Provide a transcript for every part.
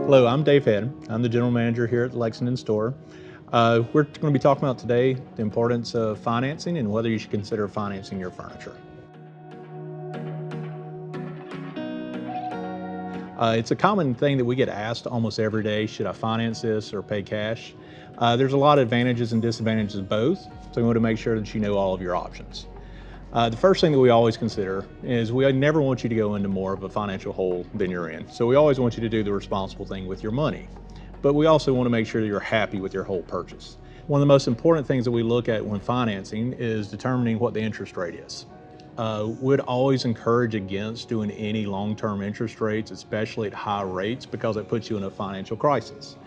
Hello, I'm Dave Head. I'm the general manager here at the Lexington store. We're going to be talking about today the importance of financing and whether you should consider financing your furniture. It's a common thing that we get asked almost every day, should I finance this or pay cash? There's a lot of advantages and disadvantages of both, so we want to make sure that you know all of your options. The first thing that we always consider is we never want you to go into more of a financial hole than you're in. So we always want you to do the responsible thing with your money. But we also want to make sure that you're happy with your whole purchase. One of the most important things that we look at when financing is determining what the interest rate is. We'd always encourage against doing any long-term interest rates, especially at high rates, because it puts you in a financial crisis.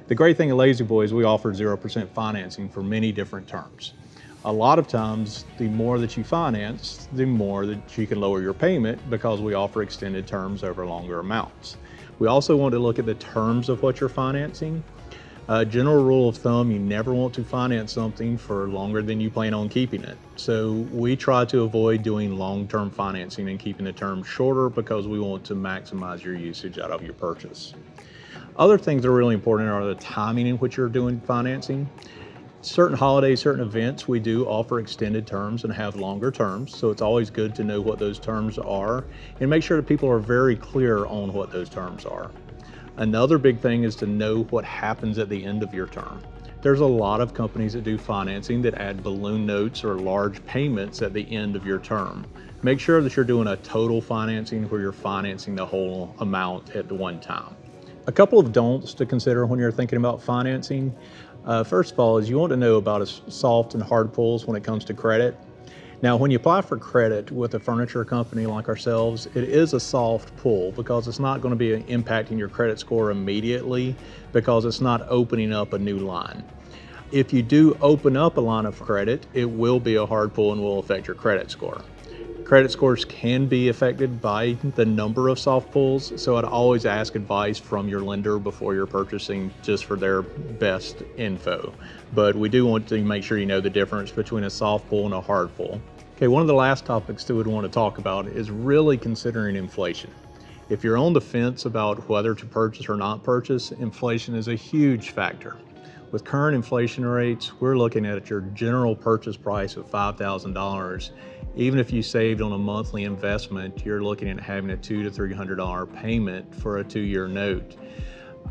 The great thing at Lazyboy is we offer 0% financing for many different terms. A lot of times, the more that you finance, the more that you can lower your payment because we offer extended terms over longer amounts. We also want to look at the terms of what you're financing. General rule of thumb, you never want to finance something for longer than you plan on keeping it. So we try to avoid doing long-term financing and keeping the term shorter because we want to maximize your usage out of your purchase. Other things that are really important are the timing in which you're doing financing. Certain holidays, certain events, we do offer extended terms and have longer terms. So it's always good to know what those terms are and make sure that people are very clear on what those terms are. Another big thing is to know what happens at the end of your term. There's a lot of companies that do financing that add balloon notes or large payments at the end of your term. Make sure that you're doing a total financing where you're financing the whole amount at the one time. A couple of don'ts to consider when you're thinking about financing. First of all, is you want to know about soft and hard pulls when it comes to credit. Now, when you apply for credit with a furniture company like ourselves, it is a soft pull because it's not going to be impacting your credit score immediately because it's not opening up a new line. If you do open up a line of credit, it will be a hard pull and will affect your credit score. Credit scores can be affected by the number of soft pulls, so I'd always ask advice from your lender before you're purchasing just for their best info. But we do want to make sure you know the difference between a soft pull and a hard pull. Okay, one of the last topics that we'd want to talk about is really considering inflation. If you're on the fence about whether to purchase or not purchase, inflation is a huge factor. With current inflation rates, we're looking at your general purchase price of $5,000. Even if you saved on a monthly investment, you're looking at having a $200 to $300 payment for a 2-year note.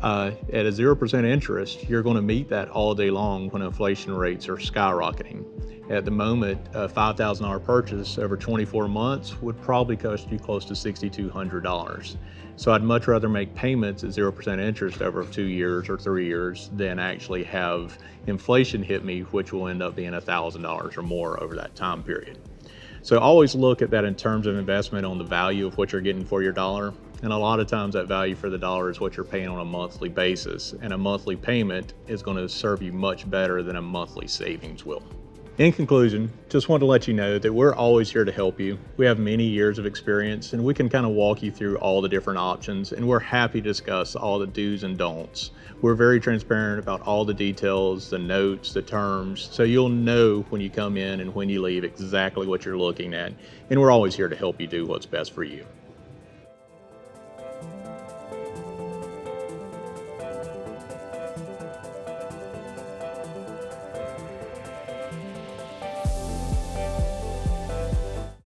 At a 0% interest, you're going to meet that all day long when inflation rates are skyrocketing. At the moment, a $5,000 purchase over 24 months would probably cost you close to $6,200. So I'd much rather make payments at 0% interest over 2 years or 3 years than actually have inflation hit me, which will end up being $1,000 or more over that time period. So always look at that in terms of investment on the value of what you're getting for your dollar. And a lot of times that value for the dollar is what you're paying on a monthly basis. And a monthly payment is going to serve you much better than a monthly savings will. In conclusion, just want to let you know that we're always here to help you. We have many years of experience and we can kind of walk you through all the different options, and we're happy to discuss all the do's and don'ts. We're very transparent about all the details, the notes, the terms, so you'll know when you come in and when you leave exactly what you're looking at, and we're always here to help you do what's best for you.